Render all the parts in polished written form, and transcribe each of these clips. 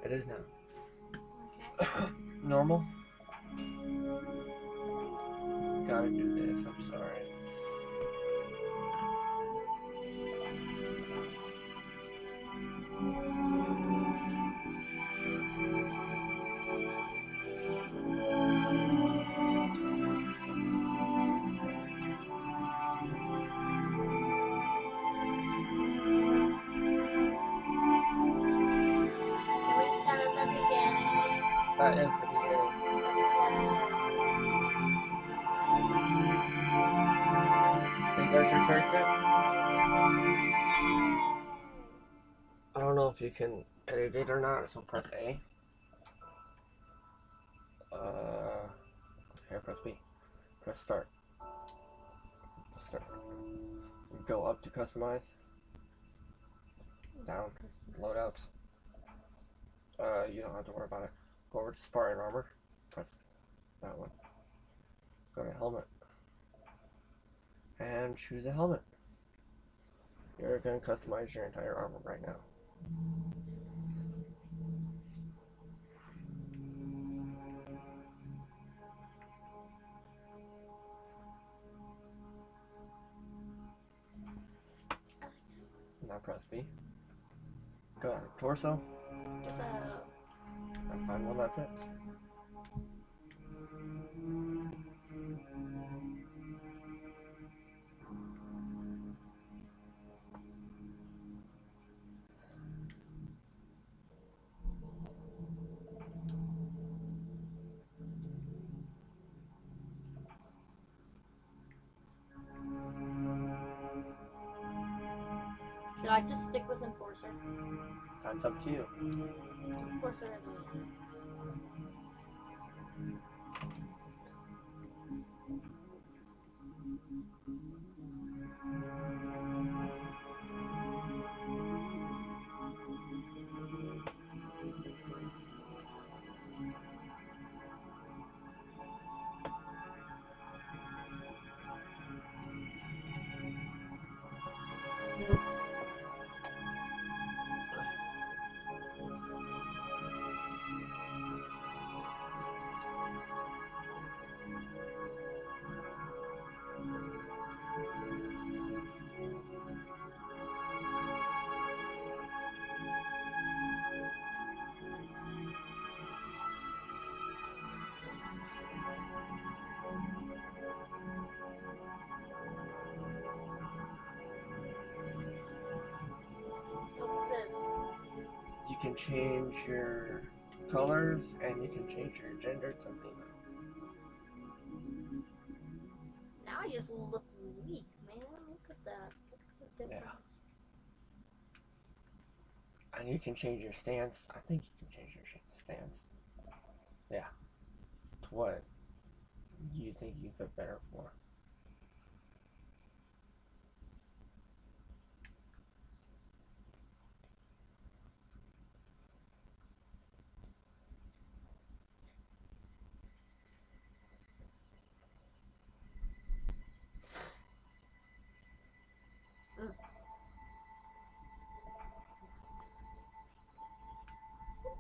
It is now. Okay. Normal. Gotta do this. I'm sorry. Can we start at the beginning? That is the beginning. See, there's your character. I don't know if you can edit it or not, so press A. Here, press B. Press start. Start. Go up to customize. Down. Loadouts. You don't have to worry about it. Go over to Spartan armor. Press that one. Go to helmet. And choose a helmet. You're going to customize your entire armor right now. Now press B. Go to torso. And find one that fits. Should I just stick with Enforcer? That's up to you. Enforcer is What's this? You can change your colors and you can change your gender to female. Now I just look weak, man. Look at that. Look at the difference. Yeah. And you can change your stance. I think you can change your stance. Yeah. To what you think you fit better for.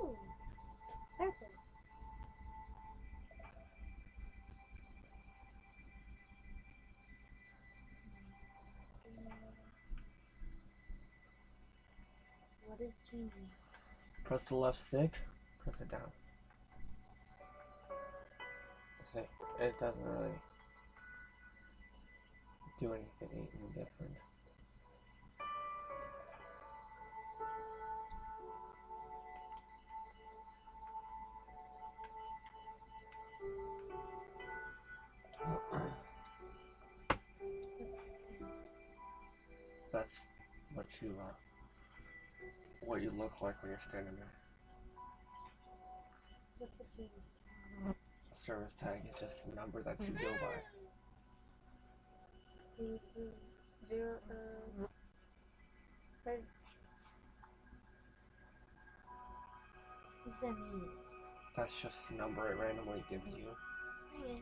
Ooh, perfect. What is changing? Press the left stick, press it down. See, it doesn't really do anything different. That's what you look like when you're standing there. What's the service tag? Service tag is just a number that you go by. 0. What does that mean? That's just the number it randomly gives you. Okay.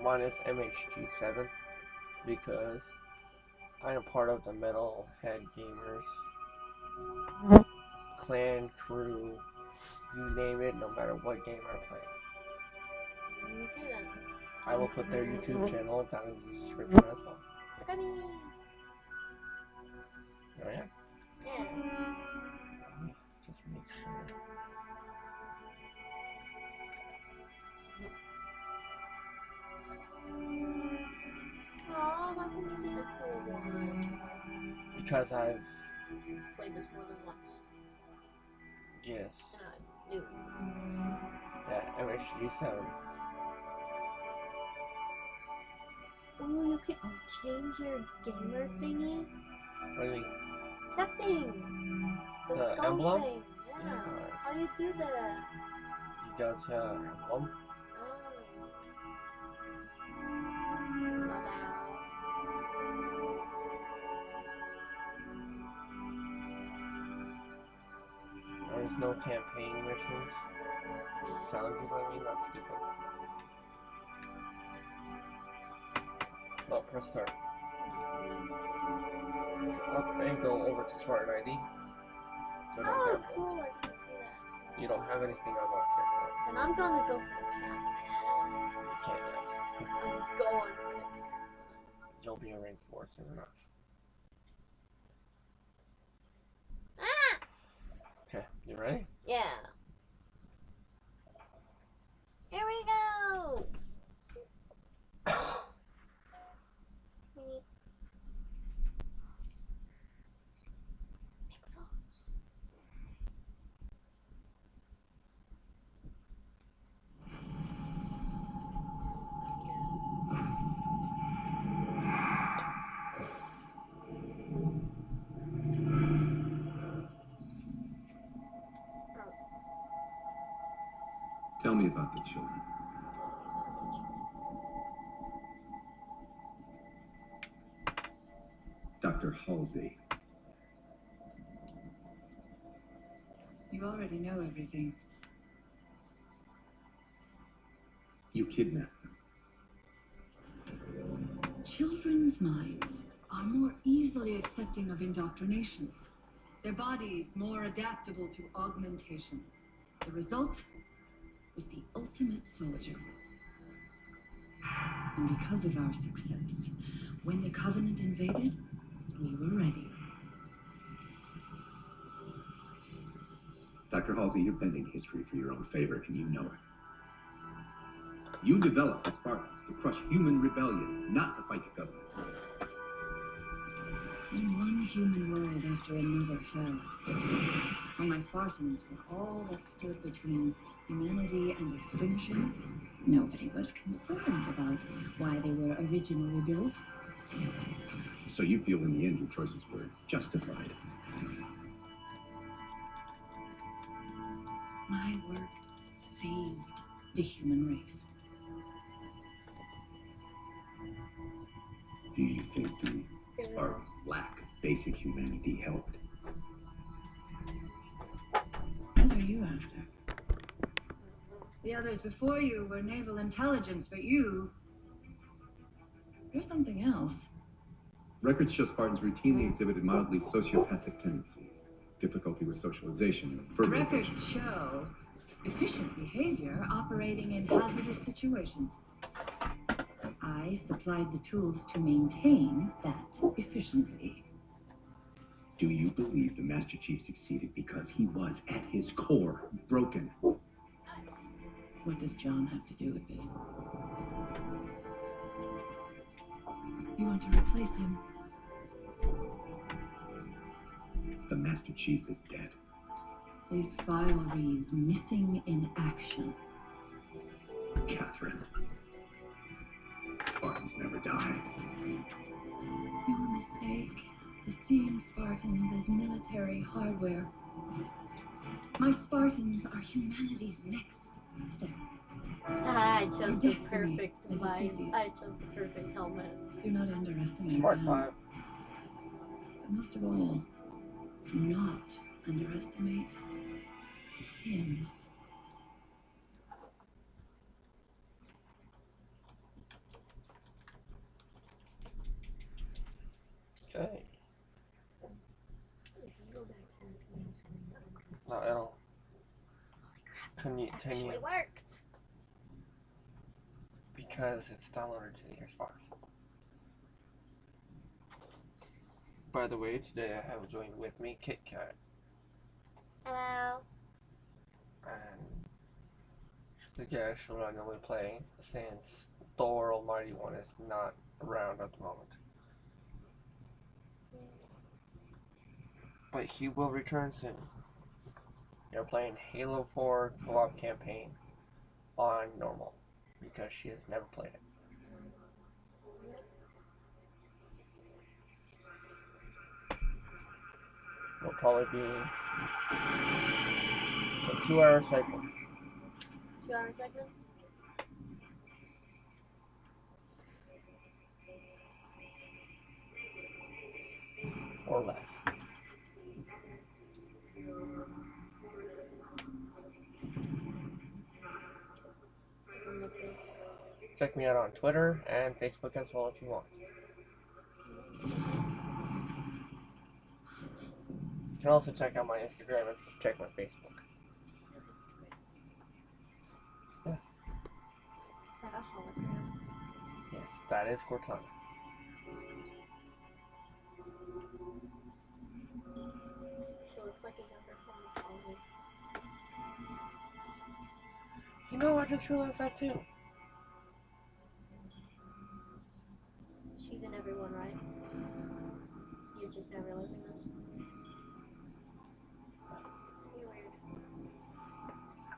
Mine is MHG7 because I am part of the Metalhead Gamers clan, crew, you name it, no matter what game I play. Okay then. I will put their YouTube channel down in the description as well. Ready? Oh yeah? Yeah. Let me just make sure. Oh, why couldn't you get the cool ones? Because I've, Played this more than once. yes. And I knew. Yeah, MHG7. Oh, you can change your gamer thingy? What do you mean? That thing! The skull emblem? thing. Yeah. Yeah. How do you do that? You go to emblem. Oh. There's no campaign missions. Challenges, I mean, that's stupid. No, press start. Up and go over to Spartan ID. Go down to Oh, emblem. cool, I can see that. You don't have anything unlocked yet. Then I'm gonna go for the cat, man. You can't yet. I'm going for the cat. You'll be a rank 4 soon enough. Ah! Okay, you ready? Yeah. Here we go! Tell me about the children. Dr. Halsey. You already know everything. You kidnapped them. Children's minds are more easily accepting of indoctrination. Their bodies more adaptable to augmentation. The result was the ultimate soldier. And because of our success, when the Covenant invaded, we were ready. Dr. Halsey, you're bending history for your own favor, and you know it. You developed the Spartans to crush human rebellion, not to fight the Covenant. When one human world after another fell, when my Spartans were all that stood between humanity and extinction, nobody was concerned about why they were originally built. So you feel in the end your choices were justified. My work saved the human race. Do you think the Spartans' lack of basic humanity helped? What are you after? The others before you were naval intelligence, but you're something else. Records show Spartans routinely exhibited mildly sociopathic tendencies, difficulty with socialization, and The verbalization. records show efficient behavior operating in hazardous situations. I supplied the tools to maintain that efficiency. Do you believe the Master Chief succeeded because he was, at his core, broken? What does John have to do with this? You want to replace him? The Master Chief is dead. His file reads missing in action. Catherine. Spartans never die. Your mistake is seeing Spartans as military hardware. My Spartans are humanity's next step. I chose the destiny perfect as a device. species. I chose the perfect helmet. Do not underestimate Smart them. 5. But most of all, do not underestimate him. Okay. No, it'll Actually continue worked. because it's downloaded to the Xbox. By the way, today I have joined with me KitKat, Hello. and the guy she'll randomly play since Thor Almighty One is not around at the moment. But he will return soon. They're playing Halo 4 co-op campaign on normal because she has never played it. It'll probably be a 2-hour cycle. 2-hour segments? Or less. Check me out on Twitter and Facebook as well if you want. You can also check out my Instagram and check my Facebook. Yeah. Is that a hologram? Yes, that is Cortana. She looks like a younger form of Halsey. You know, I just realized that too. She's in everyone, right? You're just now realizing this?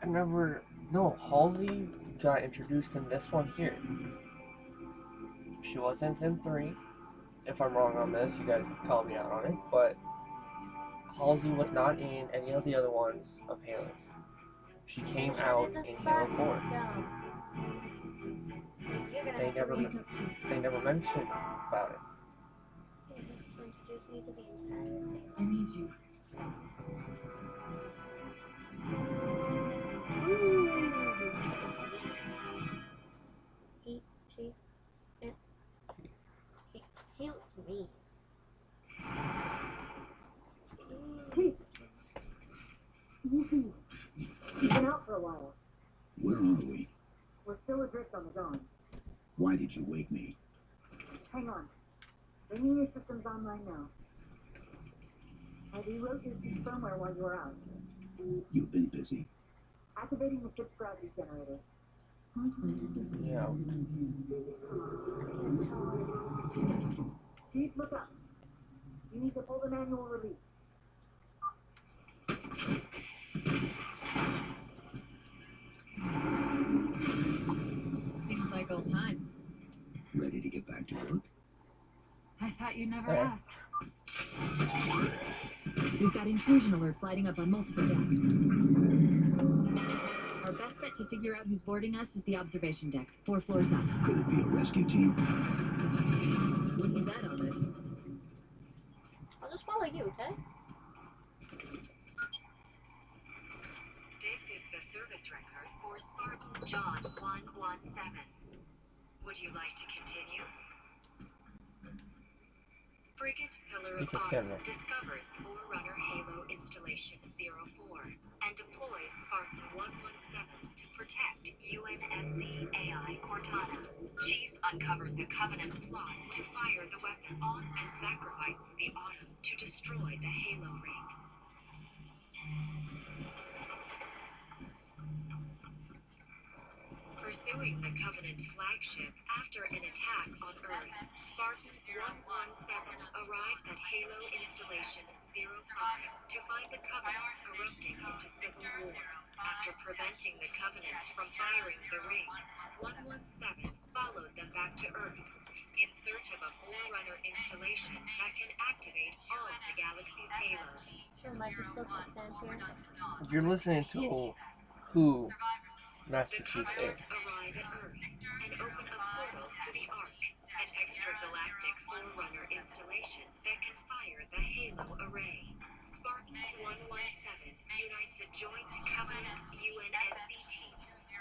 Weird. No, Halsey got introduced in this one here. She wasn't in 3. If I'm wrong on this, you guys can call me out on it, but Halsey was not in any of the other ones of Halo's. She came out in Halo 4. They never mentioned about it. I need you. He looks mean. You've been out for a while. Where are we? We're still adrift on the dawn. Why did you wake me? Hang on. Bringing your systems online now. I rewrote your ship's firmware while you were out. You've been busy. Activating the ship's gravity generator. Yeah. Chief, look up. You need to pull the manual release. Seems like old times. Ready to get back to work? I thought you'd never Yeah. ask. We've got intrusion alerts lighting up on multiple decks. Our best bet to figure out who's boarding us is the observation deck, 4 floors up. Could it be a rescue team? Wouldn't bet on it. I'll just follow you, okay? This is the service record for Spartan John 117. Would you like to continue? Frigate Pillar You of can stand Honor there. discovers Forerunner Halo Installation 04 and deploys Spartan 117 to protect UNSC AI Cortana. Chief uncovers a Covenant plot to fire the weapon on and sacrifices the Autumn to destroy the Halo ring. Pursuing the Covenant flagship after an attack on Earth, Spartan 117 arrives at Halo Installation 05 to find the Covenant erupting into civil war. After preventing the Covenant from firing the ring, 117 followed them back to Earth in search of a Forerunner installation that can activate all the galaxy's halos. So am I just supposed to stand here? You're listening to who Master The Chief Covenant is. arrive at Earth and open a portal to the Ark, an extragalactic Forerunner installation that can fire the Halo array. Spartan 117 unites a joint Covenant UNSC team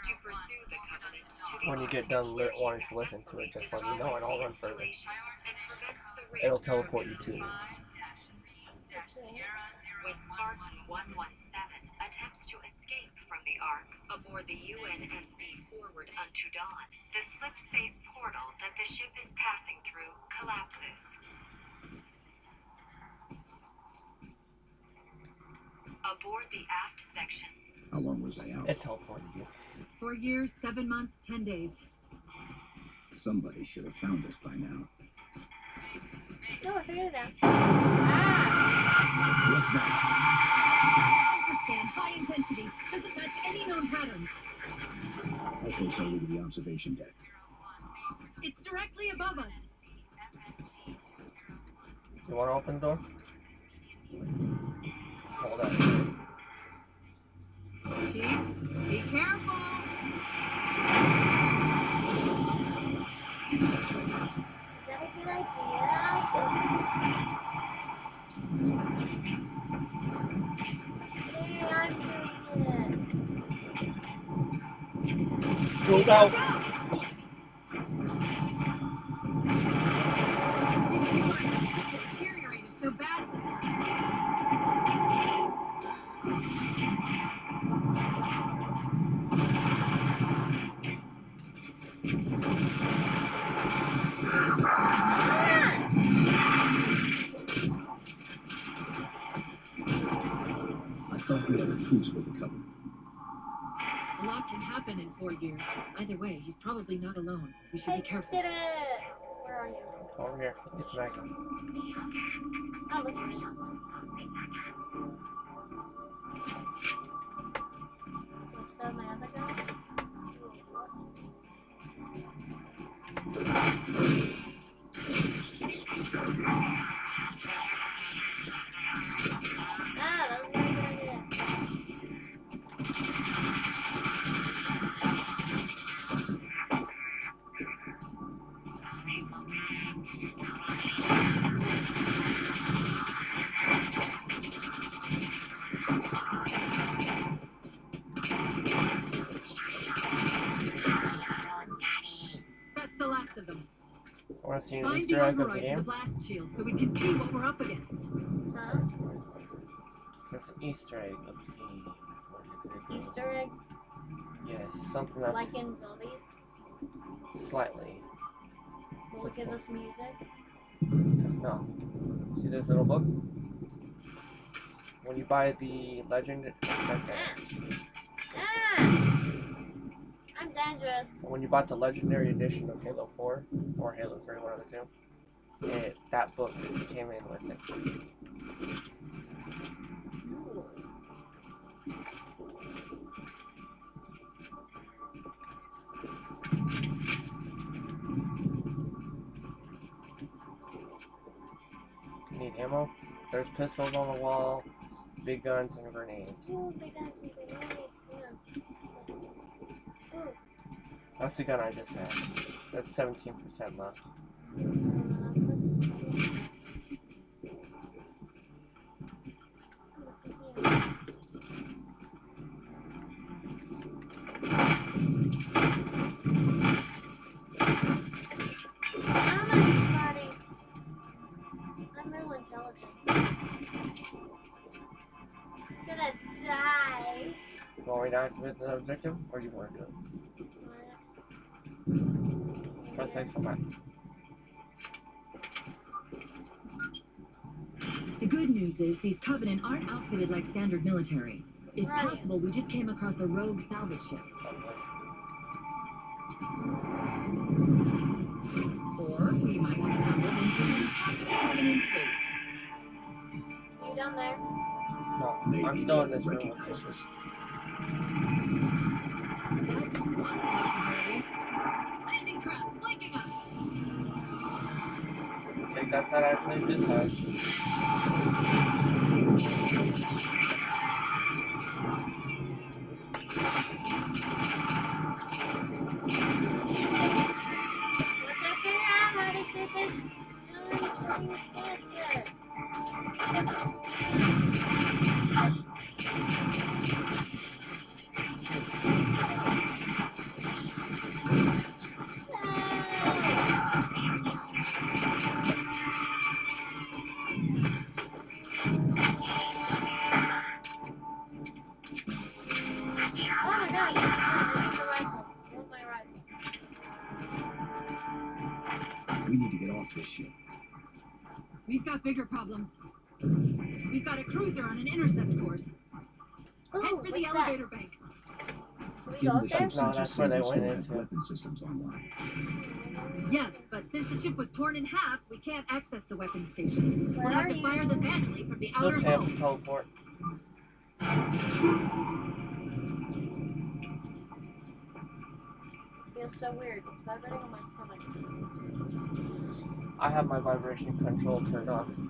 to pursue the Covenant to the When you Ark, get done where he wanting to listen to it, just let me know and I'll run further. installation and prevents the ring It'll from teleport being you to it. used. when Spartan 117 attempts to escape from the Ark aboard the UNSC Forward Unto Dawn. The slip space portal that the ship is passing through collapses. Aboard the aft section. How long was I out? It teleported you. 4 years, 7 months, 10 days. Somebody should have found us by now. No, I figured it out. What's that? Sensor scan, high intensity. Doesn't match any known patterns. Okay, so to the observation deck. It's directly above us. You want to open the door? Hold on. Chief, be careful. Is that a good idea? Hey, I'm doing it. Go out. Didn't realize it deteriorated so badly. I thought we had a truce with the Covenant. A lot can happen in 4 years. Either way, he's probably not alone. We should be careful. Did it! Where are you? Over here. It's back. Oh, look at me. What's my other guy? Ah, that was a good idea. That's the last of them. I want to see an Find Easter the egg of the override for the game. blast shield so we can see what we're up against. Huh? There's an Easter egg of the game. Easter egg? Yes, something that's Like in zombies? slightly. Will it give us music? No. See this little book? When you buy the Legend, it's right there. Ah! I'm dangerous. And when you bought the Legendary Edition of Halo 4, or Halo 3, one of the two, that book came in with it. Need ammo? There's pistols on the wall, big guns, and grenades. Ooh, big guns and grenades. Yeah. Ooh. That's the gun I just had. That's 17% left. I'm real intelligent. I'm gonna die. You want me to activate the objective, or you want to do it? Press X on that. The good news is these Covenant aren't outfitted like standard military. It's Right. possible we just came across a rogue salvage ship. Or we might have stumbled into an Covenant fleet. You down there? No, Maybe I'm they still in this haven't room. recognized us. That's one possibility. Landing craft flanking us. Take that side, actually, this side. Let's figure out how to shoot this cancer. got bigger problems. We've got a cruiser on an intercept course. Ooh, Head for the what's elevator banks. Can we Given go the there? ship's No, sensor that's where they signals went still have into. weapon systems online. Yes, but since the ship was torn in half, we can't access the weapon stations. Where We'll have are to you? fire them manually from the outer Look, hull. Sam, teleport. Feels so weird. It's vibrating on my stomach. I have my vibration control turned on.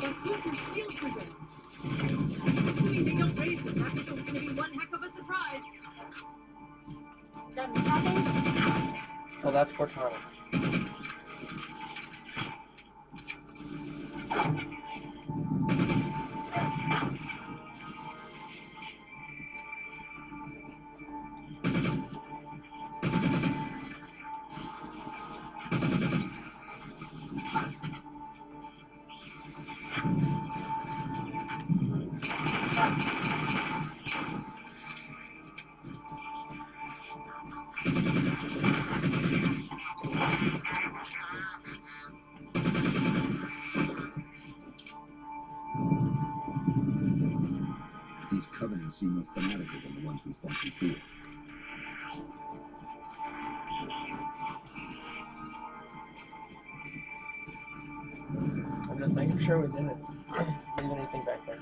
But cruiser's shields are good. Assuming they don't raise them, that missile's gonna be one heck of a surprise. Is that me talking? Oh, that's Cortana. These covenants seem more fanatical than the ones we fought before. I'm just making sure we didn't leave anything back there.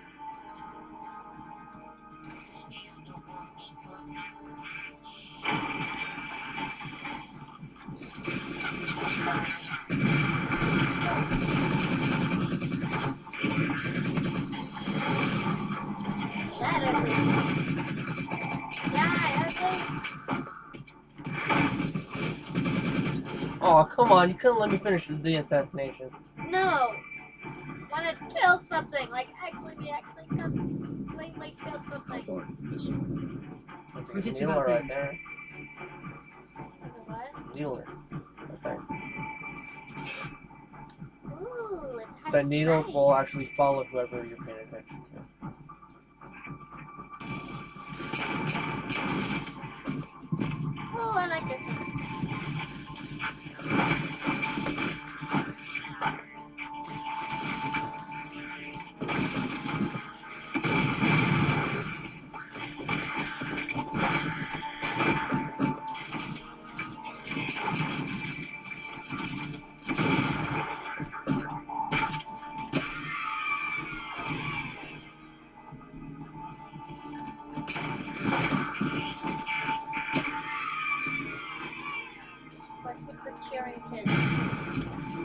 That ugly. Yeah, ugly. Oh, come on, you couldn't let me finish the assassination. No. Want to kill something? Like actually completely kill How something. far did the missile? That's We're just needler about right there. there. What? Needler. Right there. Ooh, it's high The needle spray. will actually follow whoever you're paying attention to. Oh, I like this one. What's with the cheering kids?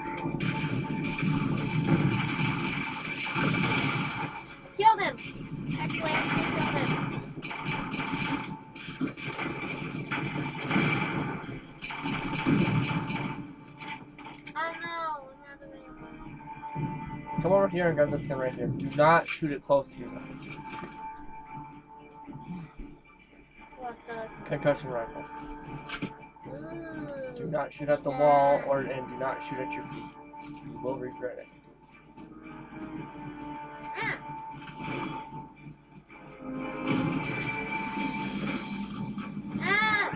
Killed him! Actually, killed him. Oh no, I'm out of there. Come over here and grab this gun right here. Do not shoot it close to you guys. What the? Concussion rifle. Ooh. Do not shoot at the wall and do not shoot at your feet. You will regret it. Ah. Ah.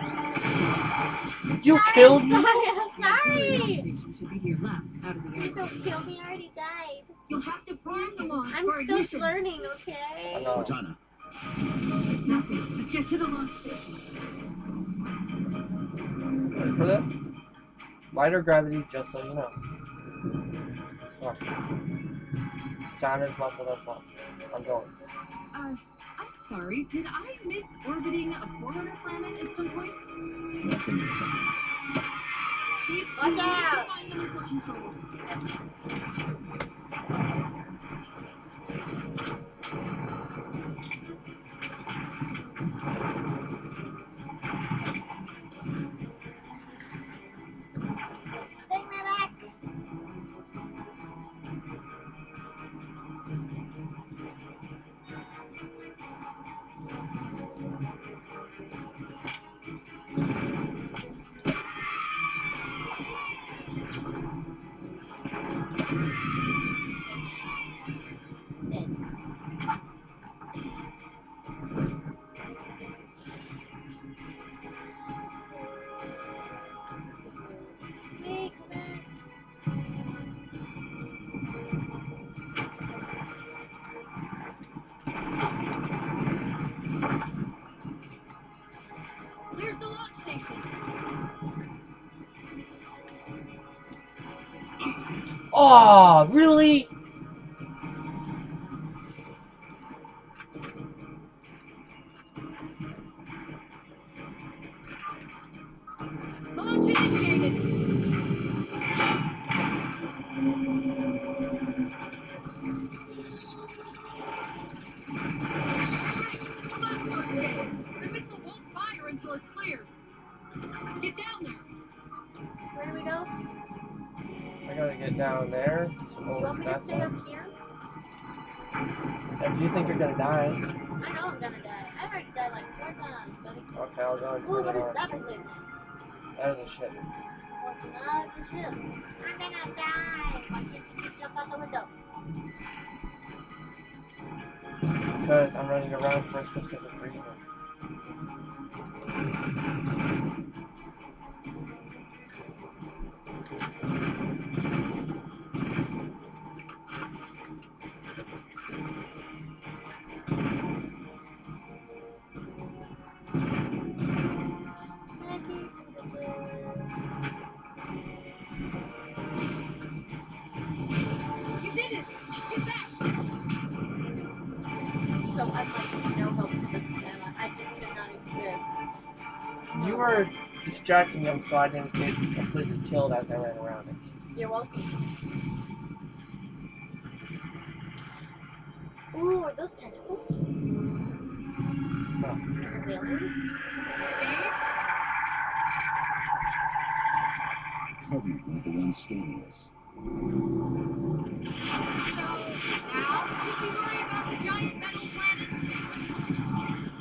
You killed me? I'm The sorry. station should be here left, out of the Please air. don't kill me. I already died. You'll have to prime the launch I'm for still ignition. learning, I okay? know. Cortana, Nothing. Just get to the launch station. Ready for this? Lighter gravity, just so you know. So, sound is muffled as well. I'm going. I'm sorry. Did I miss orbiting a Forerunner planet at some point? nothing at the time. Chief, Watch you need to out. find the missile controls. Take me back. Take me back. There's the launch station. Oh, really? Launch initiated. The last part's jammed. The missile won't fire until it's cleared. Get down there. Where do we go? I gotta get down there. Do you want me to stay up here? If you think you're gonna die, I know I'm gonna die. I've already died like 4 times, buddy. okay, I'll go and Ooh, turn what it is on. that thing? That is a ship. What's not the ship? I'm gonna die. Why can't you just jump out the window? Because I'm running around for a specific reason. You did it. Get back. So I'm like no help to this camera. I just do not exist. You were distracting him so I didn't get completely killed as I ran around it. You're welcome. Ooh, are those tentacles? No. Those aliens? Chief? Covenant weren't the ones scanning us. So, now, did we worry about the giant metal planet?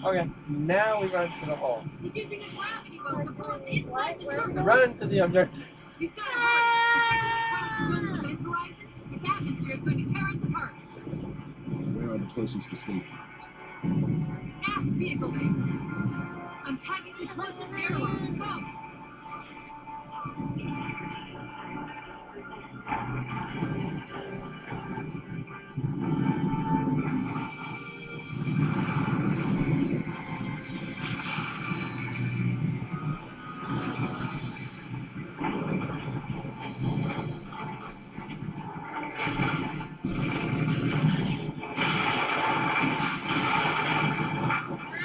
Okay, now we run to the hole. It's using a gravity well to pull us inside the circle. Run to the objective. We've got to hurry. The second we cross the dome's event horizon, its atmosphere is going to tear us apart. Where are the closest escape pods? Aft vehicle bay. I'm tagging the closest airlock. Go!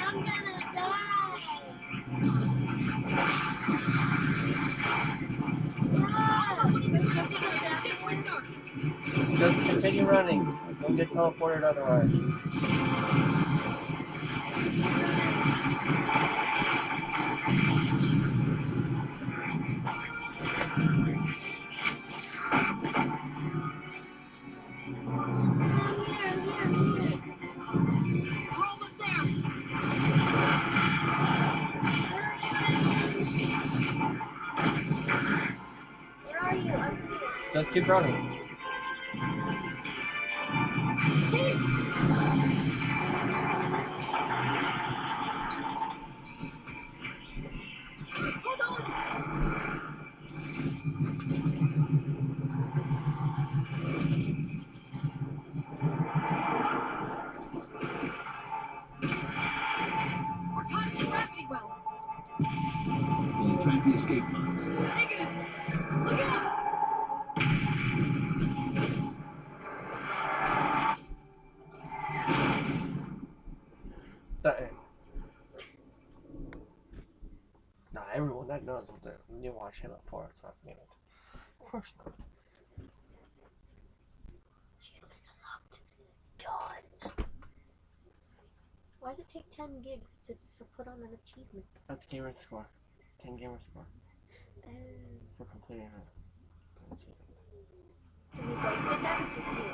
I'm gonna die. Just went dark. Just continue running. Don't get teleported otherwise. We're almost there. Where are you? I'm here. Just keep running. Hold on. We're caught in the gravity well. Can you track the escape pods? Negative. Look out! You watch him at 4 o'clock, man. Of course not. Done. Why does it take 10 gigs to put on an achievement? That's gamer score. 10 gamer score. Oh. For completing it. Can we both get that or just you?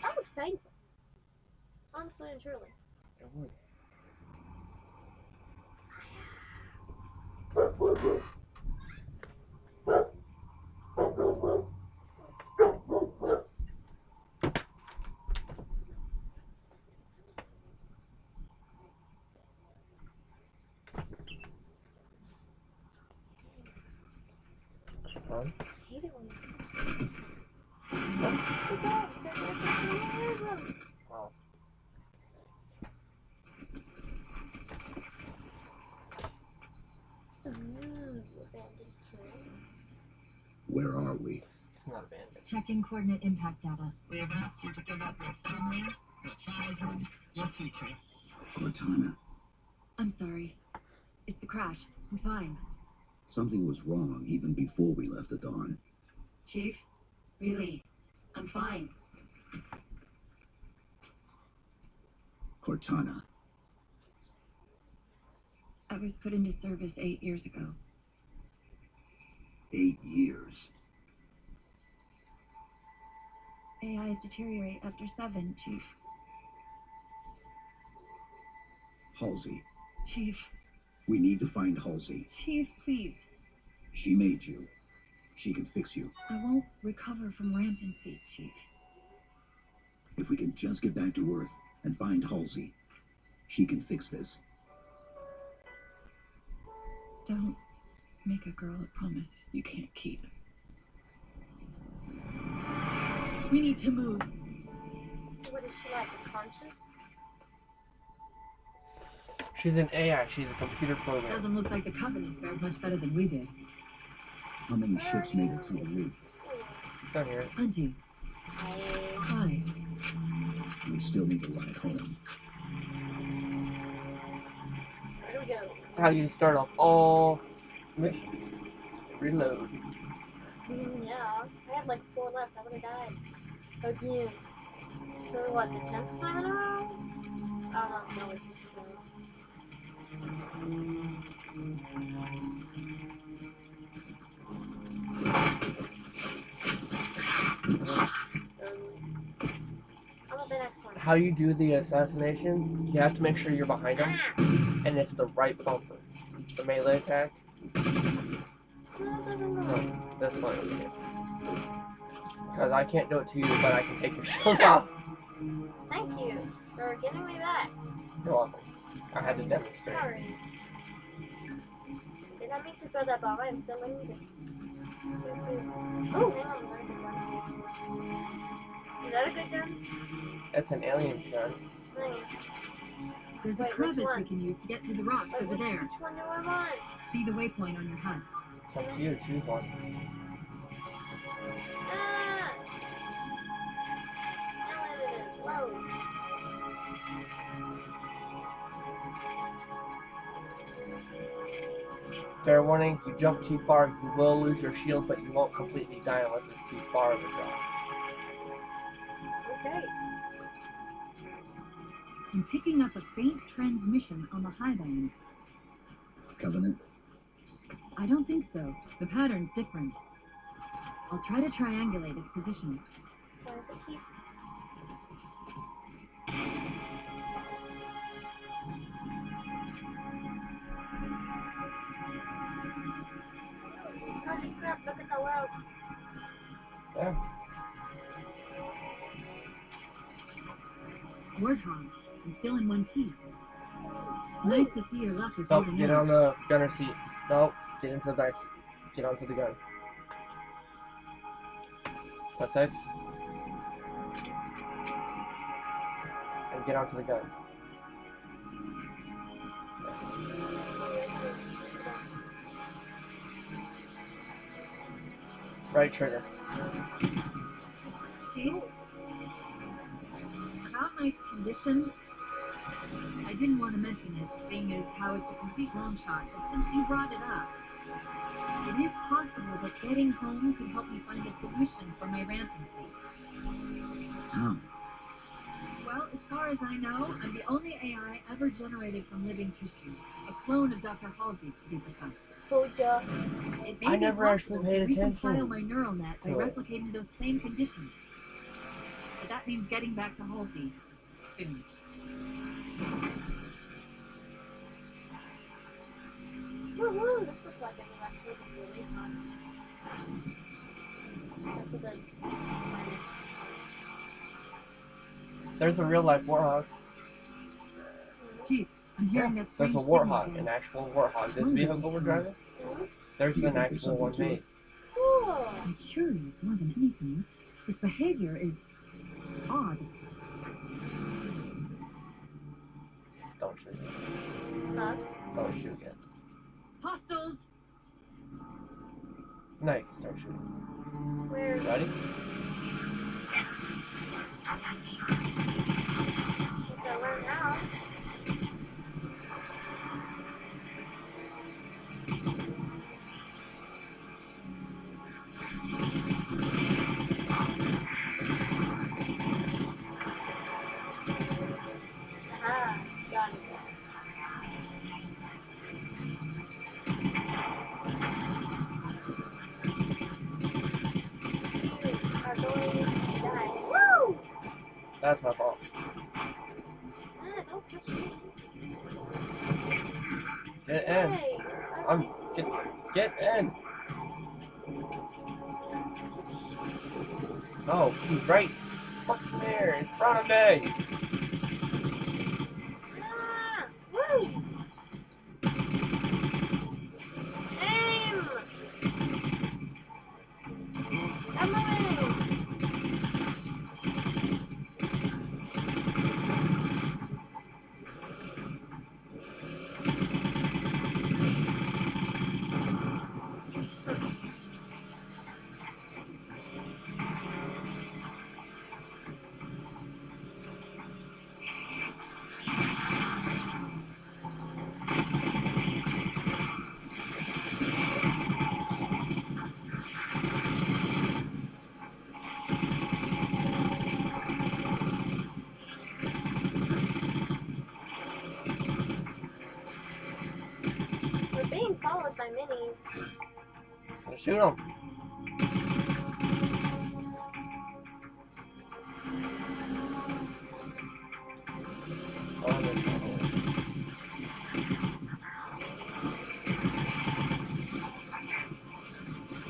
That looks painful. Honestly and truly. It would. I hate it when you Wow. abandoned kill. Where are we? It's not abandoned. Checking coordinate impact data. We have asked you to give up your family, your childhood, your future. Cortana, I'm sorry. It's the crash. I'm fine. something was wrong even before we left the Dawn. Chief? Really? I'm fine. Cortana, I was put into service 8 years ago. 8 years. AIs deteriorate after 7, Chief. Halsey, Chief. we need to find Halsey. Chief, please. She made you. She can fix you. I won't recover from rampancy, Chief. If we can just get back to Earth and find Halsey, she can fix this. Don't make a girl a promise you can't keep. We need to move. So what is she like, a conscience? She's an AI. She's a computer program. Doesn't look like the Covenant fared much better than we did. How many ships made it through the roof? Don't hear it. Plenty. Why? We still need to ride home. Here we go. That's how you start off all missions. Reload. Yeah, I had like 4 left. I would have died. Again. For what, the 10th time in a row? I don't know what this is. I'm a bit excellent. How you do the assassination, you have to make sure you're behind them, and it's the right bumper. The melee attack. No, that's fine with me. Because I can't do it to you, but I can take your shield off. Thank you for giving me back. You're welcome. I had to demonstrate. Sorry. Did I mean to throw that bomb? I'm still in it. Oh, hang on. Is that a good gun? That's an alien gun. There's Wait, a crevice which one? we can use to get through the rocks Wait, over there. Which one do I want? See the waypoint on your HUD. It's up to you to choose one. Ah! No, it is. Whoa. Fair warning, you jump too far, you will lose your shield, but you won't completely die unless it's too far of a drop. Okay. I'm picking up a faint transmission on the high band. Covenant? I don't think so. The pattern's different. I'll try to triangulate its position. Why does it keep... Holy crap, look at the world. There. Warthogs, and still in one piece. Nice to see your luck is Nope, holding get out. on the gunner seat. Nope, get into the back. Get onto the gun. Press X. And get onto the gun. Right trigger. Chief? condition? I didn't want to mention it, seeing as how it's a complete long shot, but since you brought it up, it is possible that getting home could help me find a solution for my rampancy. How? Well, as far as I know, I'm the only AI ever generated from living tissue. A clone of Dr. Halsey, to be precise. Told ya. It may I be never possible actually to paid recompile attention my neural net by to it. replicating those same conditions. But that means getting back to Halsey soon. Woohoo! This looks like it will actually be really fun. Except for the There's a real life warthog. Chief, I'm hearing that There's strange a signal warthog, again. an actual warthog. This vehicle we're driving, there's You an think there's actual one something to made. Cool. I'm curious more than anything. Its behavior is odd. Don't shoot it. Huh? Don't shoot it. Hostiles! Now you can start shooting. Where? Ready? Since I learned how. Aha, got it. You are going to die. Woo! That's my fault. Ah, don't touch me. Get in. Hey, Get in. Oh, he's right fucking there in front of me. Ah, woo! Aim! I'm moving! We're being followed by minis. Let's shoot him.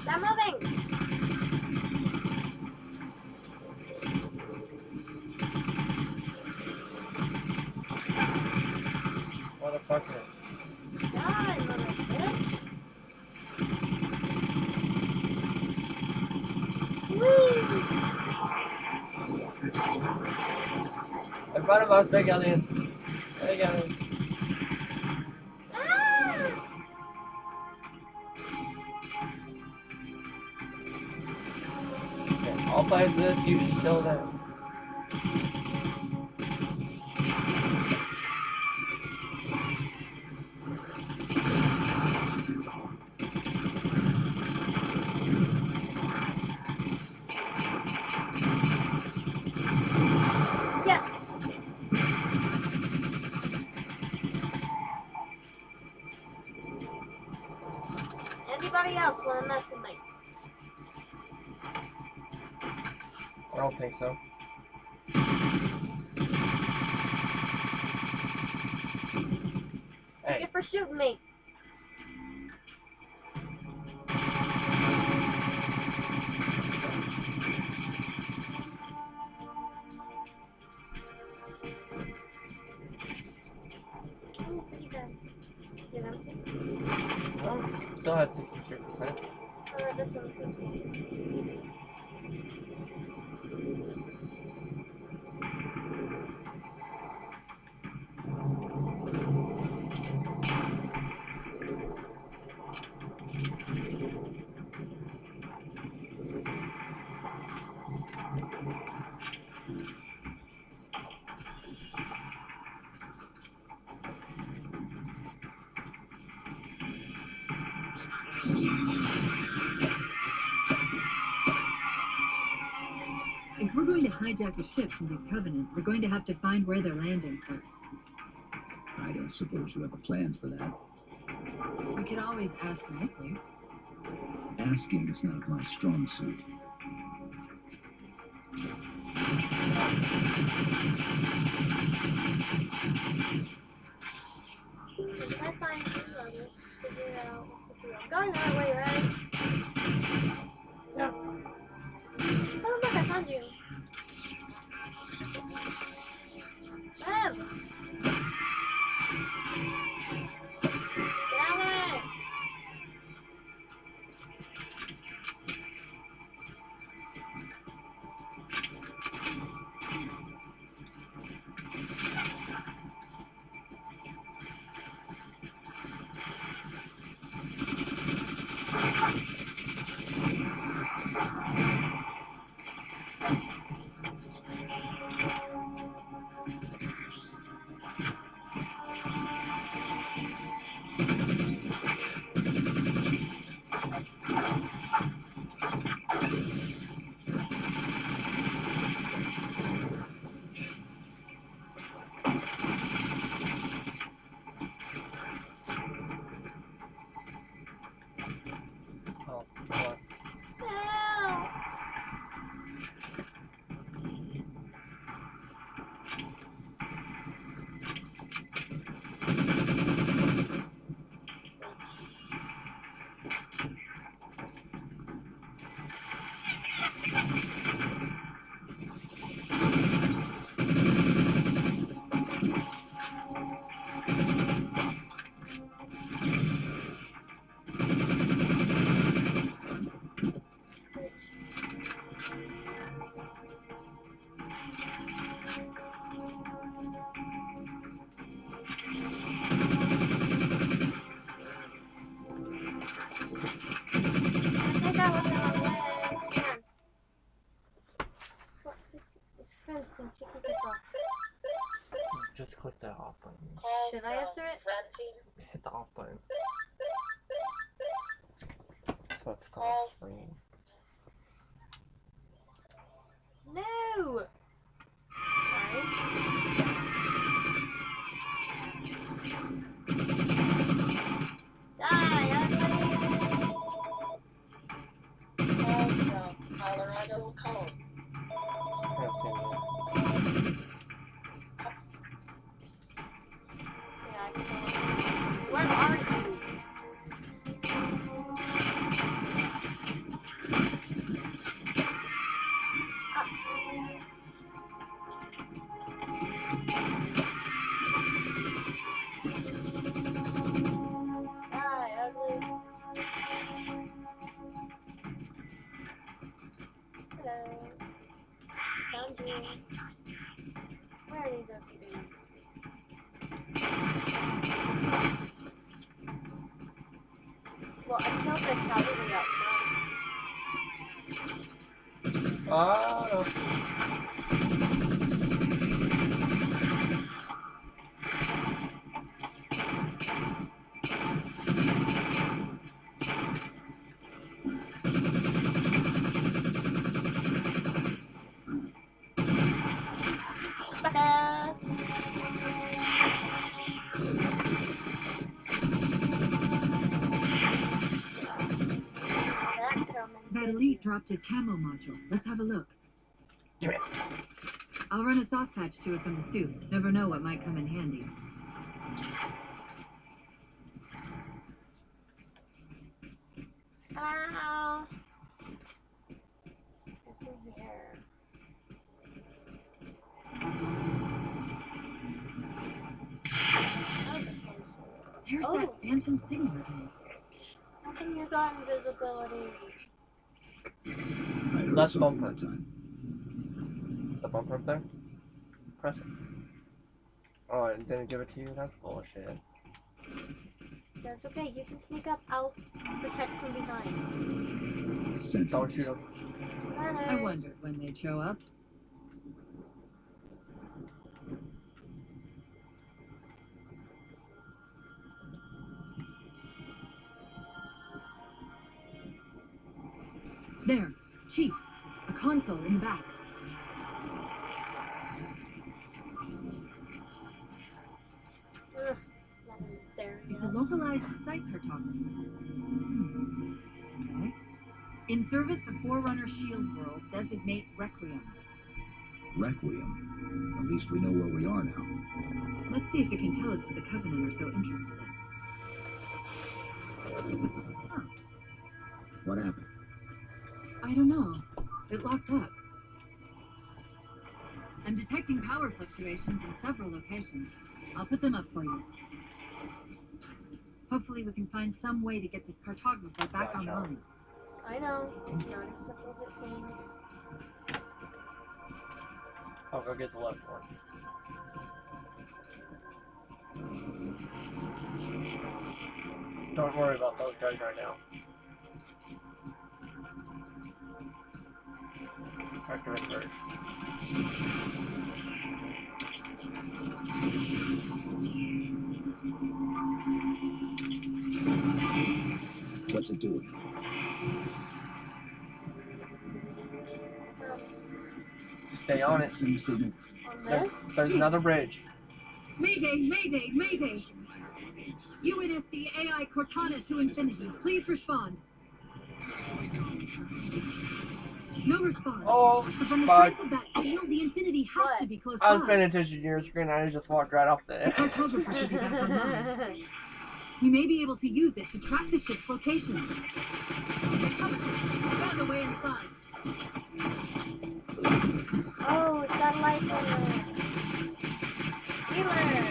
Stop moving! Motherfucker. Die, mother bitch! Woo! In front of us, big alien. Big alien. Ah! Okay, I'll play this, you still there. Yes! Anybody else wanna mess with me? I don't think so. Take Hey, it for shooting me. Oh, pretty good. Is it empty? well, still has 63%. This one. hijack a ship from these Covenant, we're going to have to find where they're landing first. I don't suppose you have a plan for that. We could always ask nicely. Asking's not my strong suit. If I find you, I'll just figure it out. I'm going that way, right? Yeah. Oh, look, I found you. Web! Damn it! Oh, what? Help! I think I was in my way. Come on. What? It's Francine. She can piss off. Just click that off button. Should I answer it? Hit the off button. So it's off screen. No! Die, ugly! Colorado code. Yeah, I can tell. Where are you? Die, ugly. Hello. Found you. Where are these ugly things? Well, I killed the cavalry up front. Oh, Sucker! That elite dropped his camo module. Let's have a look. give it. I'll run a soft patch to it from the suit. Never know what might come in handy. Ow! It's in here. There's Oh. that phantom signal again. How come you got invisibility? I heard That's something bumper. that time. The bumper up there? Press it. Oh, it didn't give it to you? That's bullshit. That's okay, you can sneak up. I'll protect from behind. Sentinels. Don't shoot him. I wondered when they'd show up. There, Chief. A console in the back. It's a localized site cartographer. Okay. In service of Forerunner Shield World, designate Requiem. Requiem. At least we know where we are now. Let's see if it can tell us what the Covenant are so interested in. Huh. What happened? I don't know. It locked up. I'm detecting power fluctuations in several locations. I'll put them up for you. Hopefully we can find some way to get this cartographer back online. I know. Not as simple as it seems. I'll go get the left one. Don't worry about those guys right now. Tractor in first. What's it doing? Stay on it. Same signal. On this? There's another bridge. Mayday, Mayday, Mayday! UNSC AI Cortana to Infinity. Please respond. No response. Oh, But from the fuck. strength of that signal, the Infinity has What? to be close I was by. paying attention to your screen. I just walked right off The the cartographer should be back online. We may be able to use it to track the ship's location. They're coming. I found a way inside. Oh, it's got lights on it. Healer.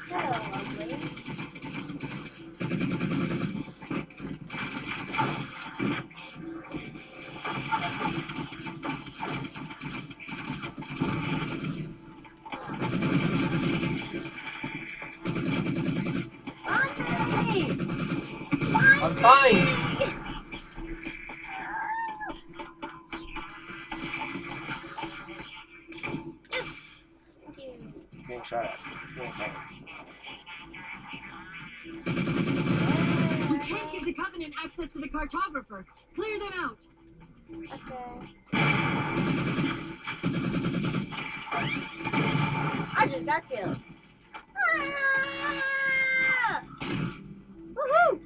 Hello, lovely. Andre! I'm fine. Thank you. Being shot at. Being shot at. We can't give the Covenant access to the cartographer. Clear them out. Okay. I just got killed. Ah! Woohoo!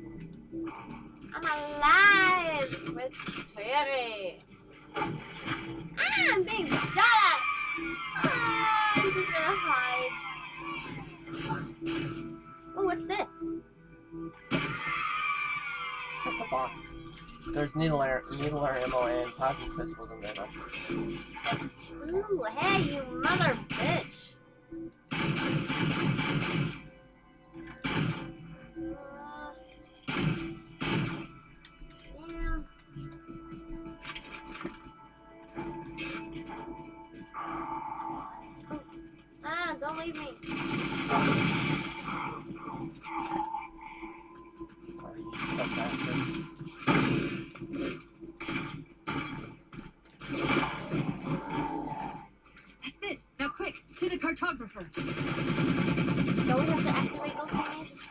I'm alive with spirit. Ah, I'm being shot at. Ah, I'm just gonna hide. Oh, what's this? Just a box. There's needle ammo and plasma pistols in there. Ooh, hey, you mother bitch. Damn. Ah, don't leave me. That's it. Now quick, to the cartographer. Don't we have to activate those things?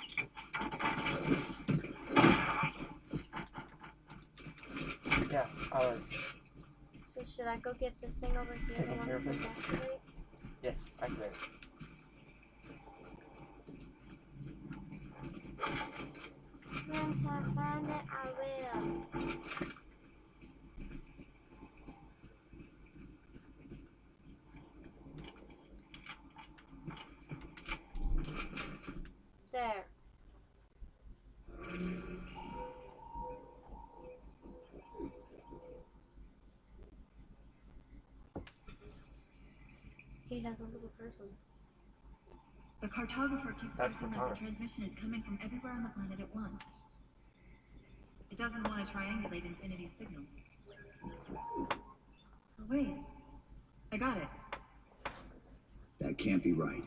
Yeah, I was. So should I go get this thing over here? Taking The one care of that it. says activate? Yes, activate it. Once I find it, I will. There. He has a little person. The cartographer keeps That's thinking that Cortana. the transmission is coming from everywhere on the planet at once. It doesn't want to triangulate Infinity's signal. Oh, wait. I got it. That can't be right.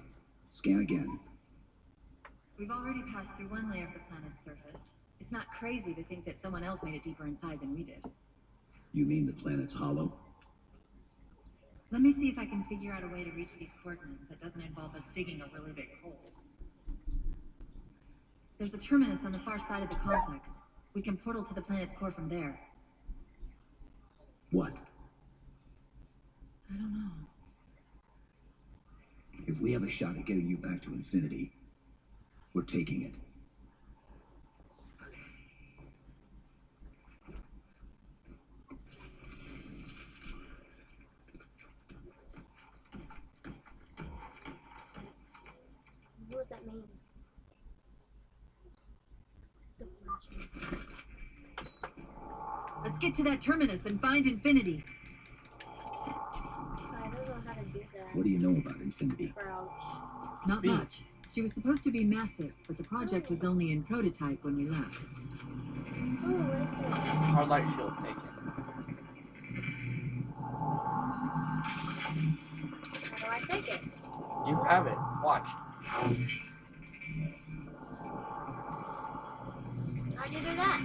Scan again. We've already passed through one layer of the planet's surface. It's not crazy to think that someone else made it deeper inside than we did. You mean the planet's hollow? Let me see if I can figure out a way to reach these coordinates that doesn't involve us digging a really big hole. There's a terminus on the far side of the complex. We can portal to the planet's core from there. What? I don't know. If we have a shot at getting you back to infinity, we're taking it. I know what that means. Let's get to that terminus and find infinity. I don't know how to do that. What do you know about infinity? Crouch. Not much. She was supposed to be massive, but the project was only in prototype when we left. Oh, right there. Our light shield taken. How do I take it? You have it. Watch. How'd you do that?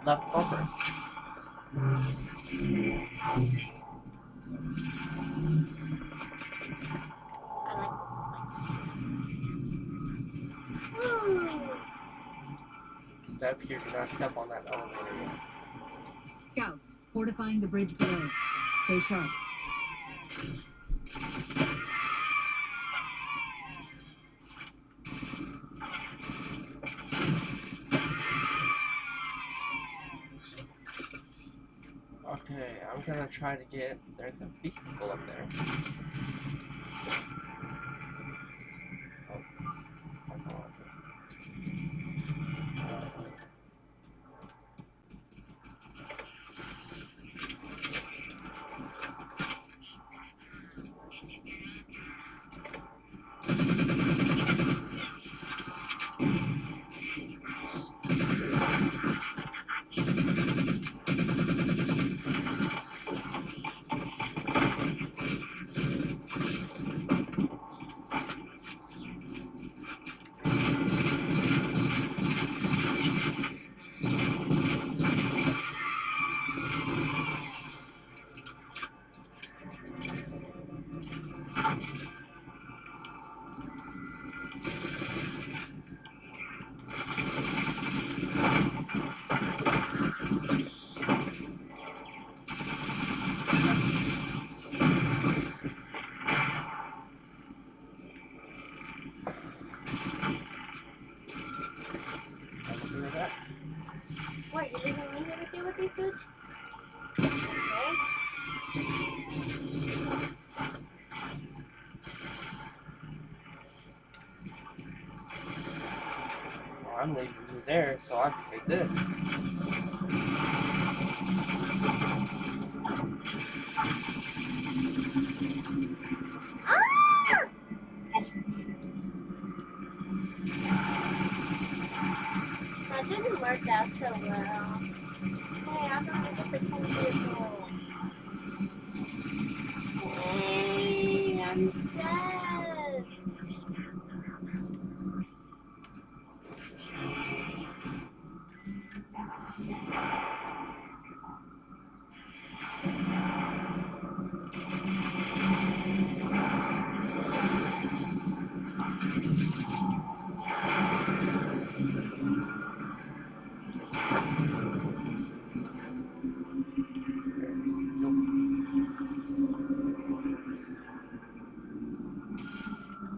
Left bumper. I like this swing. Woo! Step here. Do not step on that elevator yet. Scouts, fortifying the bridge below. Stay sharp. Okay, I'm gonna try to get. There's a vehicle up there. Oh, hold on. What, you're leaving me here to deal with these dudes? Okay. Well, I'm leaving you there, so I can take this. That didn't work out so well. Hey, I'm gonna get the cool vehicle. Hey, I'm dead.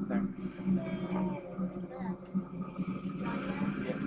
There. Yes.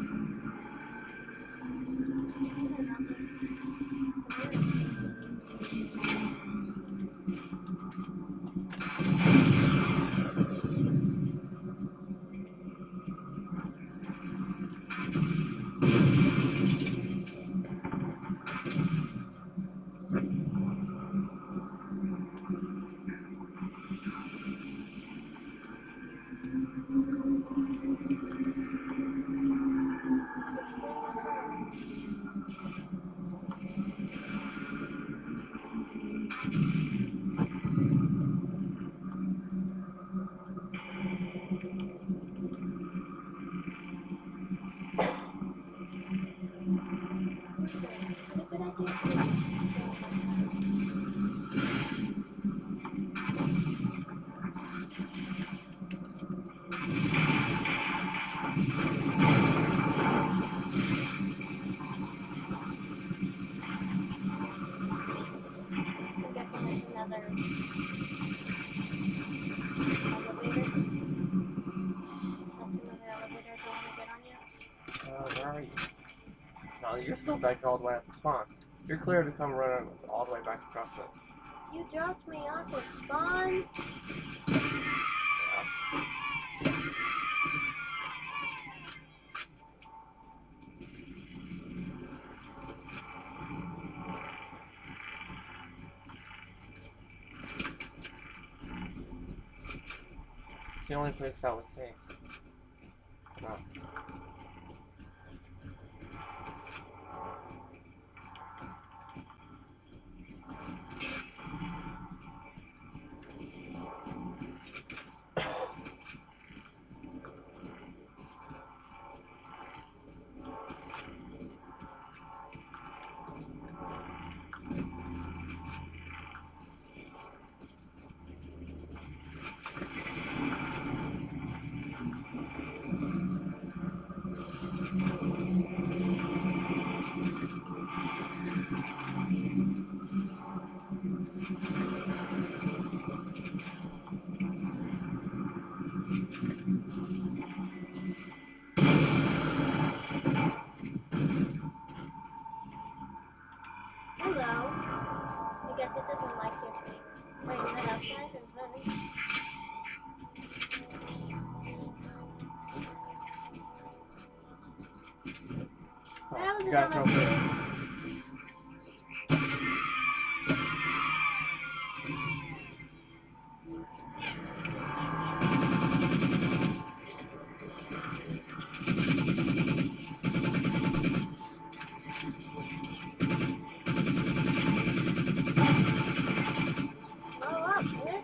you're still back all the way at the spawn. You're clear to come running all the way back across it. You dropped me off at spawn? Yeah. It's the only place that was safe. No. Hello. I guess it doesn't like your thing. Wait, is that outside or is that Oh, you guys know this. Grow up, bitch.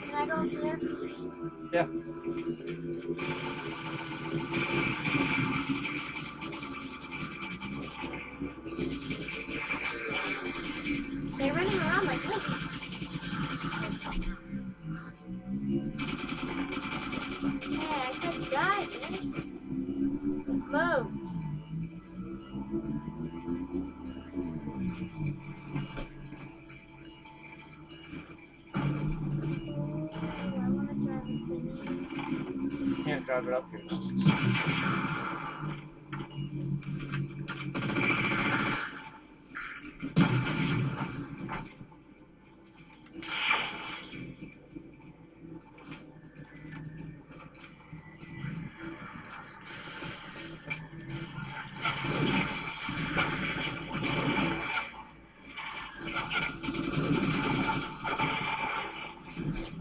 Can I go here? Yeah. They're running around like this. Hey, I said die, bitch. Move. I want to drive this thing. Can't drive it up here.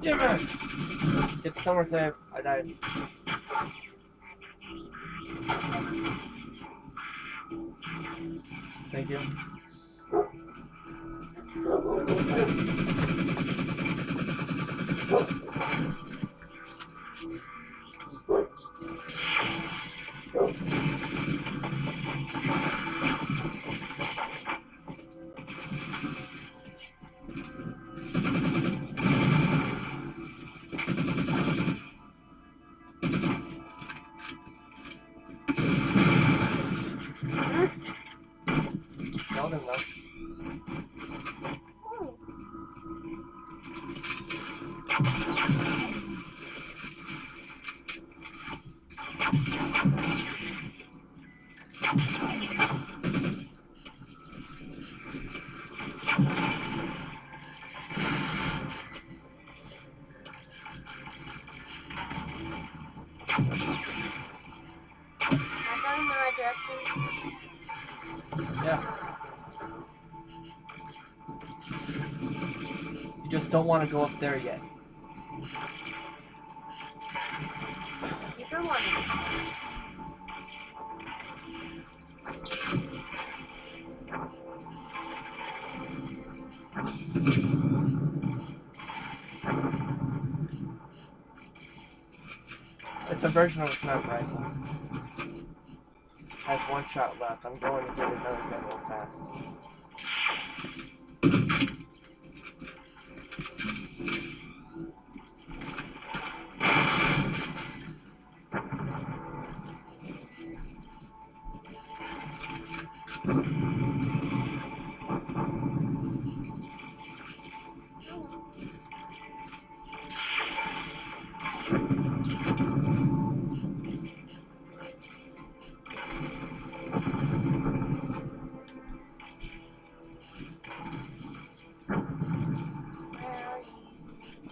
Damn it! Get somewhere safe. I died. Thank you. Loading though. Oh. Am I going in the right direction? Yeah. You just don't want to go up there yet. Keep your warning. It's a version of a sniper rifle. Has one shot left. I'm going to get another gun real fast.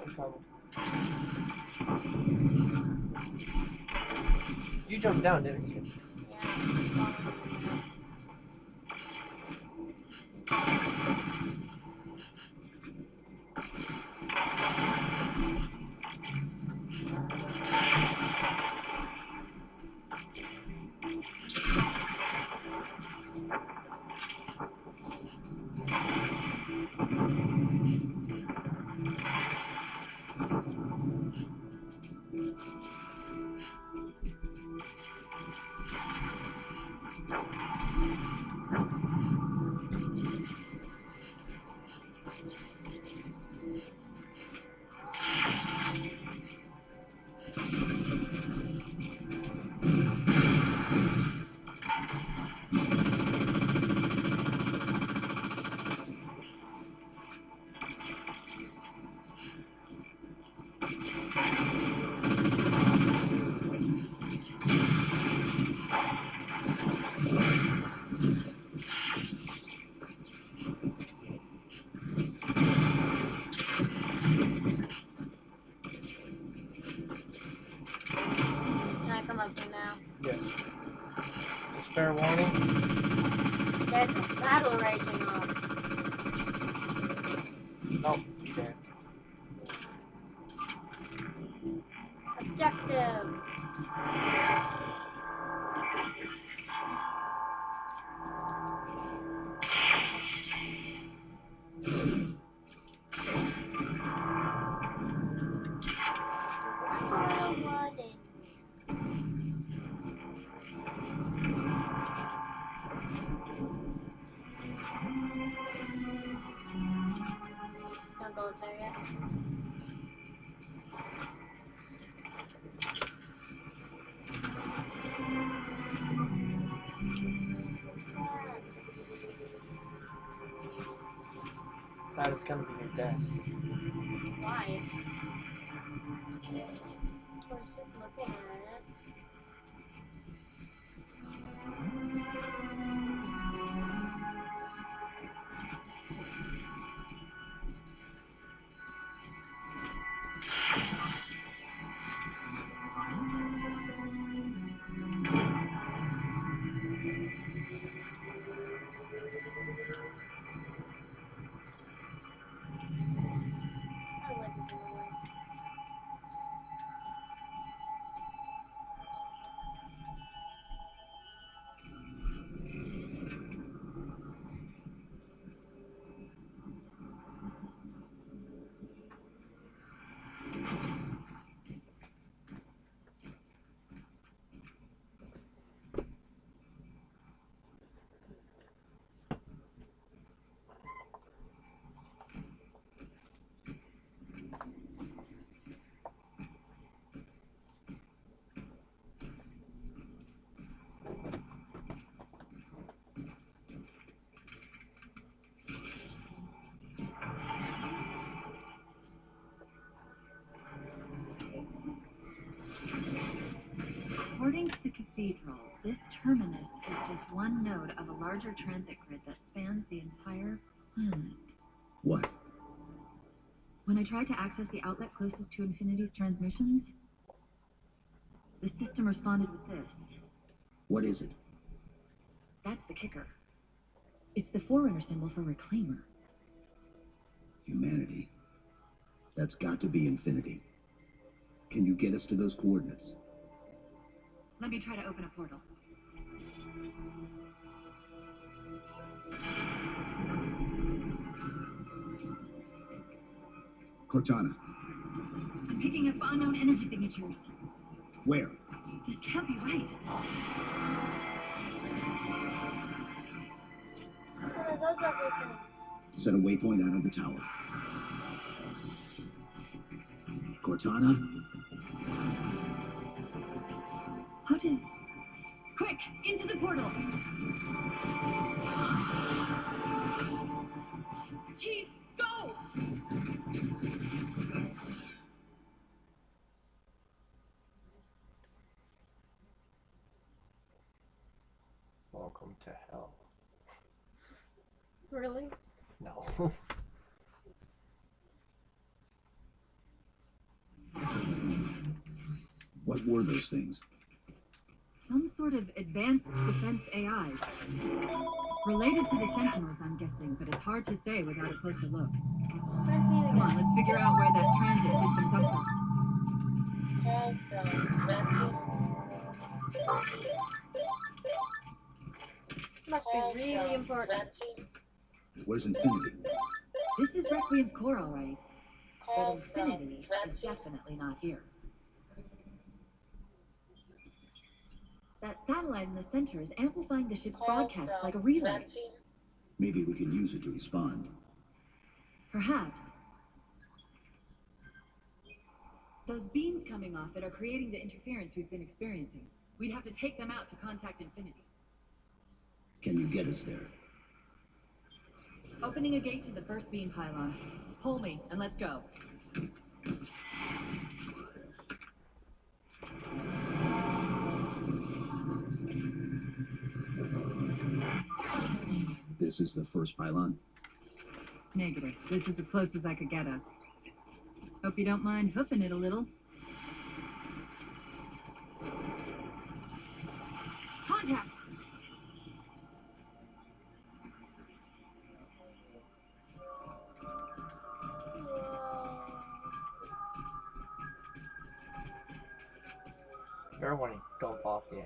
I'm coming. You jumped down, didn't you? Can I come up here now? Yes. Just fair warning. There's a battle raging on. Nope, you can't. Objective. Don't go up there yet. That is gonna be your death. Why? I was just looking at it. My leg is in the way. According to the cathedral, this terminus is just one node of a larger transit grid that spans the entire planet. What? When I tried to access the outlet closest to Infinity's transmissions, the system responded with this. What is it? That's the kicker. It's the Forerunner symbol for Reclaimer. Humanity. That's got to be Infinity. Can you get us to those coordinates? Let me try to open a portal. Cortana, I'm picking up unknown energy signatures. where? This can't be right. What are those everything? Set a waypoint out of the tower. Cortana? How did... Quick! Into the portal! Chief, go! Welcome to hell. Really? No. What were those things? Some sort of advanced defense AIs. Related to the Sentinels, I'm guessing, but it's hard to say without a closer look. Come on, let's figure out where that transit system dumped us. Must be really important. Where's Infinity? This is Requiem's core, all right. But Infinity is definitely not here. That satellite in the center is amplifying the ship's broadcasts like a relay. Maybe we can use it to respond. Perhaps. Those beams coming off it are creating the interference we've been experiencing. We'd have to take them out to contact Infinity. Can you get us there? Opening a gate to the first beam pylon. Pull me, and let's go. This is the first pylon. Negative. This is as close as I could get us. Hope you don't mind hoofing it a little. Contacts! Fair warning, don't fall off the edge.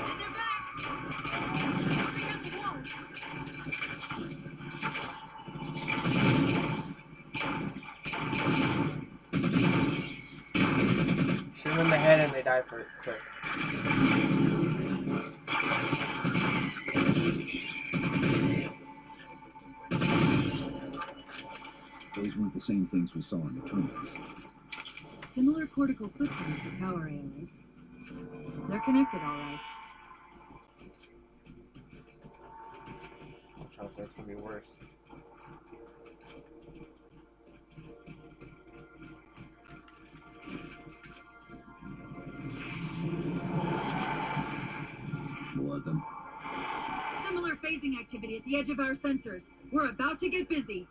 And they're back! Hurry up the wall! Shoot them in the head and they die for it quick. Those weren't the same things we saw in the terminals. Similar cortical footprints to tower AIs. They're connected, all right. Watch out, that's gonna be worse. More of them. Similar phasing activity at the edge of our sensors. We're about to get busy.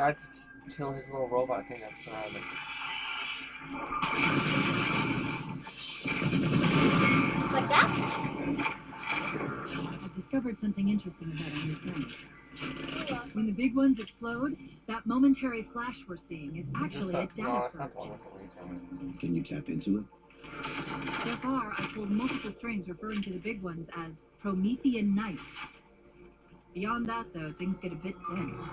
died to kill his little robot thing that's surrounding. Like that? I've discovered something interesting about our new friends. When the big ones explode, that momentary flash we're seeing is actually a data No, that's not the purge. one with the laser. Can you tap into it? So far, I've pulled multiple strings referring to the big ones as Promethean Knights. Beyond that, though, things get a bit dense.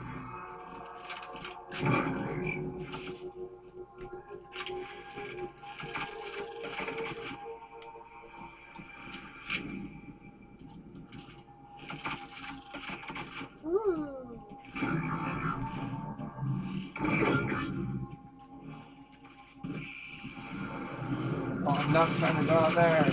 Ooh. Oh, I'm not trying to go out there.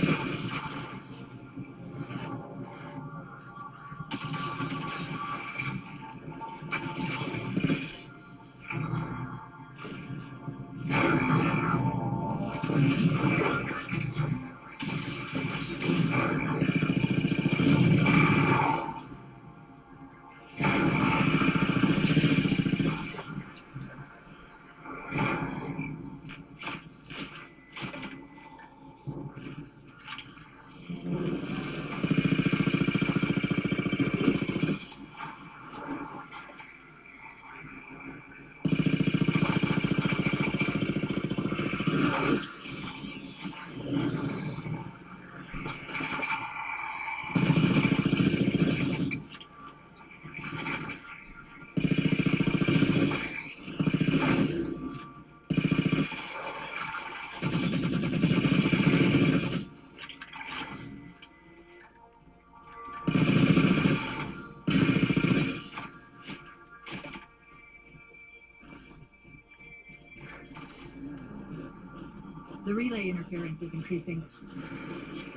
The relay interference is increasing.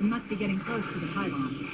We must be getting close to the pylon.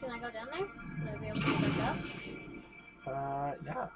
Can I go down there? Will I be able to get back up? Yeah.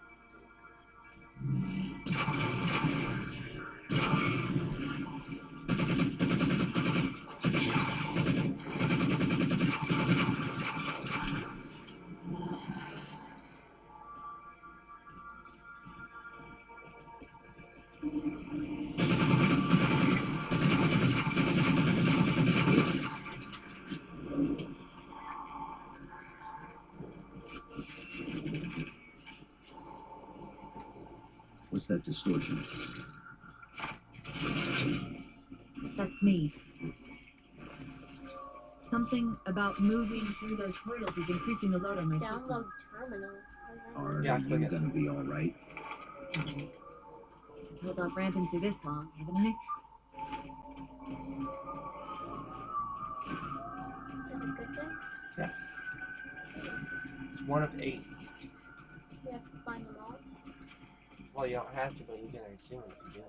What's that distortion? That's me. Something about moving through those portals is increasing the load on my Download systems. terminal. Are Yeah, you click it. gonna be all right? Held off ramping through this long, haven't I? Is it a good thing? It's one of 8. You have to find them all. Well, you don't have to, but you can assume if you do.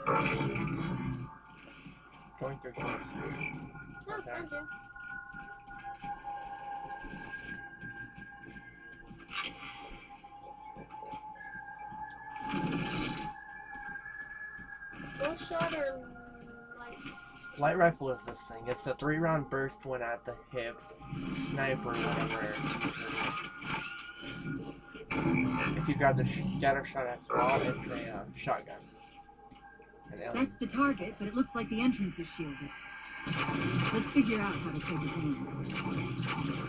Where are you? Going through doors. No, it's found you. Full shot or like? Light rifle is this thing. It's the 3-round burst one at the hip. Sniper, whatever. If you grab the scatter shot as well, it's a shotgun. That's the target, but it looks like the entrance is shielded. Let's figure out how to take it down.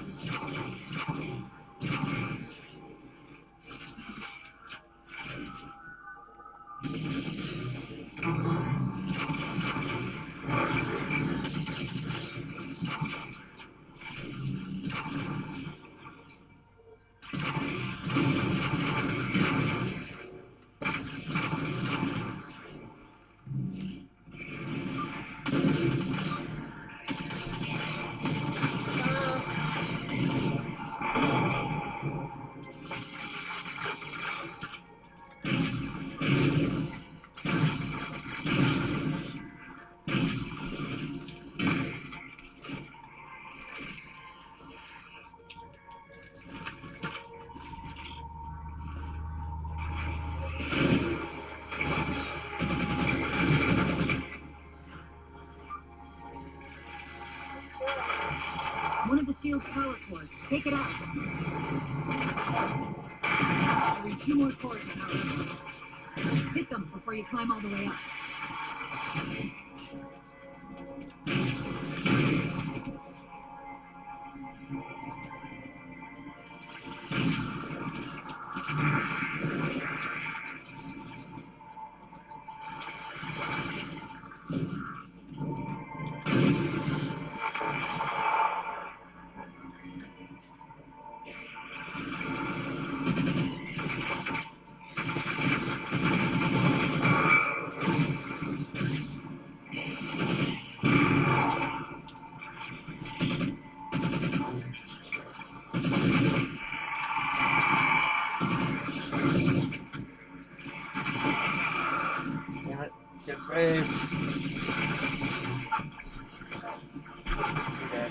One of the shield's power cores. Take it out. I need 2 more cores to power them. Hit them before you climb all the way up. Damn it. Get brave. Okay.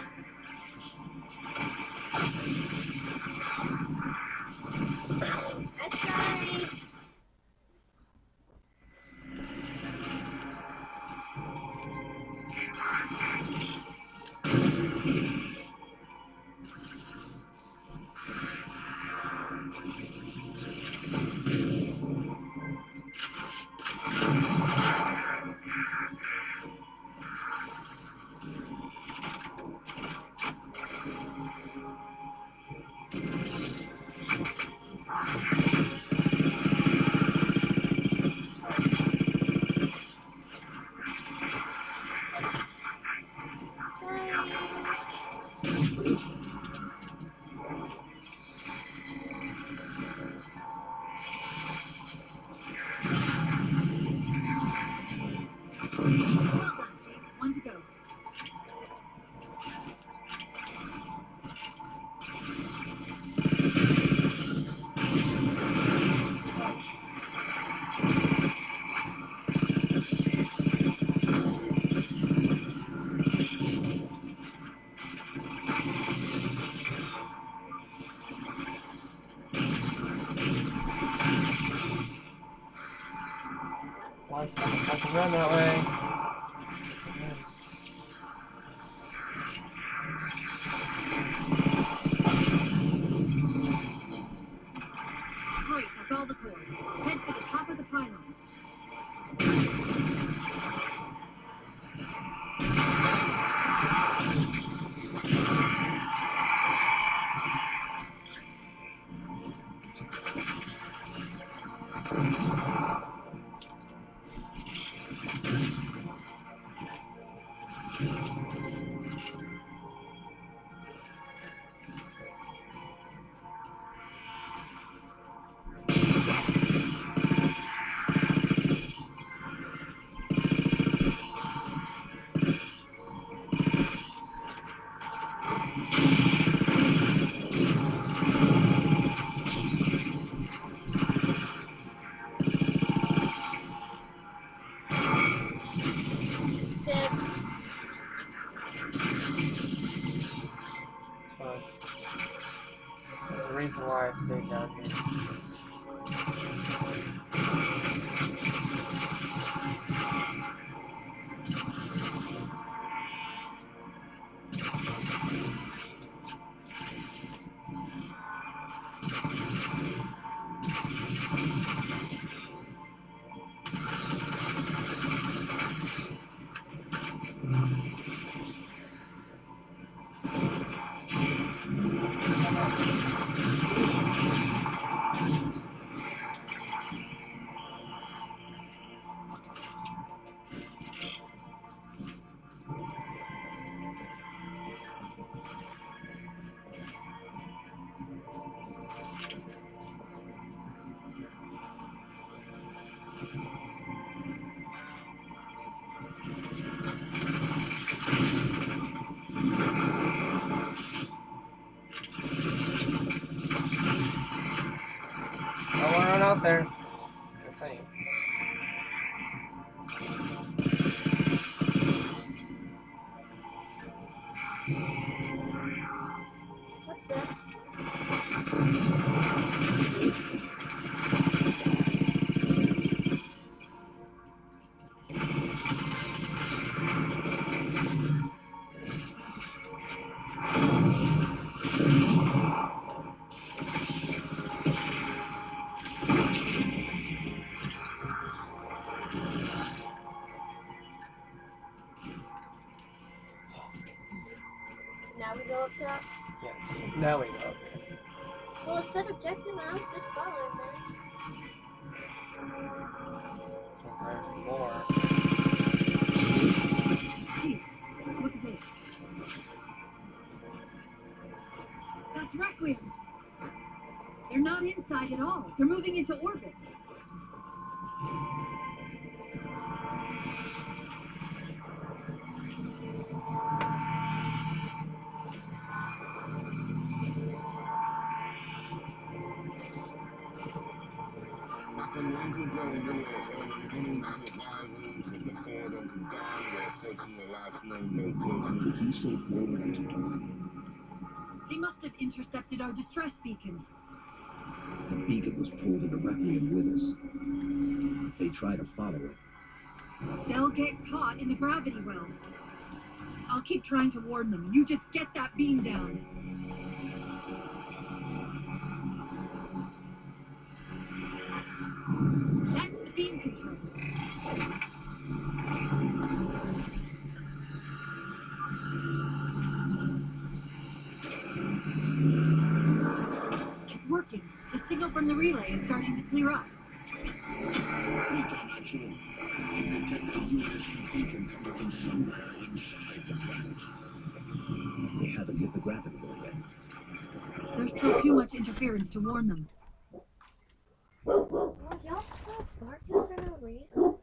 I tried. Well done, Chief. 1 to go. Why I can run that way? Great, that's all the cores. Head for the top of the pylon. Dead. There's a reason why I stayed down here. I want to run out there. Just saying. What's that? Yes. Now we know. Well, it said objective, and I was just following there. There's more. Chief, look at this. That's Requiem. They're not inside at all. They're moving into orbit. Did he say forward and to dawn? They must have intercepted our distress beacon. The beacon was pulled into Requiem with us. If they try to follow it, They'll get caught in the gravity well. I'll keep trying to warn them. You just get that beam down. That's the beam control. It's working. The signal from the relay is starting to clear up. they haven't hit the gravity well yet. There's still too much interference to warn them. Well, y'all stop barking for no reason.